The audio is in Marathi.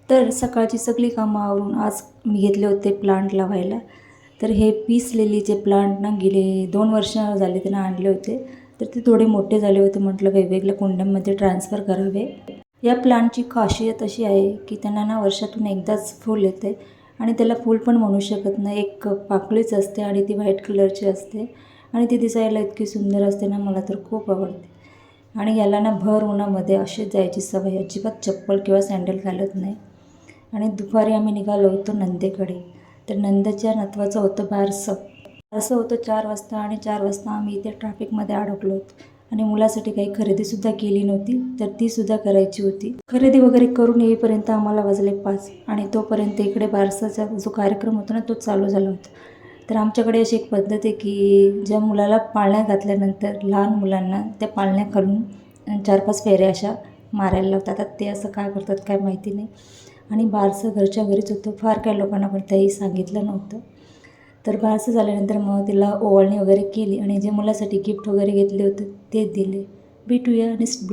तर सकाळची सगळी कामं आवरून आज मी घेतले होते प्लांट लावायला. तर हे पीस लिलीचे प्लांट ना गेले 2 वर्ष झाले त्यांना आणले होते. तर ते थोडे मोठे झाले होते, म्हटलं वेगवेगळ्या कुंड्यांमध्ये ट्रान्सफर करावे. या प्लांटची खासियत अशी आहे की त्यांना ना वर्षातून एकदाच फूल येते आणि त्याला फूल पण म्हणू शकत नाही, एक पाकळीच असते आणि ती व्हाईट कलरची असते आणि ती दिसायला इतकी सुंदर असते ना, मला तर खूप आवडते. आणि याला ना भर उन्हामध्ये अशीच जायची सवय, अजिबात चप्पल किंवा सँडल घालत नाही. आणि दुपारी आम्ही निघालो होतो नंदेकडे. तर नंदेच्या नातवाचं होतं बारसं. बारसं होतं 4 वाजता आणि 4 वाजता आम्ही इथे ट्रॅफिकमध्ये अडकलो होतो आणि मुलासाठी काही खरेदीसुद्धा केली नव्हती, तर तीसुद्धा करायची होती. खरेदी वगैरे करून येईपर्यंत आम्हाला वाजले 5 आणि तोपर्यंत इकडे बारसाचा जो कार्यक्रम होता ना तो चालू झाला होता. तर आमच्याकडे अशी एक पद्धत आहे की ज्या मुलाला पाळण्यात घातल्यानंतर लहान मुलांना त्या पाळण्या खालून 4-5 फेऱ्या अशा मारायला लावतात. आता ते असं काय करतात काय माहिती नाही. आणि बारसं घरच्या घरीच होतं, फार काही लोकांना पण त्याही सांगितलं नव्हतं. तर बारसं झाल्यानंतर मग तिला ओवाळणी वगैरे केली आणि जे मुलासाठी गिफ्ट वगैरे घेतले होते ते दिले. भेटूया नेक्स्ट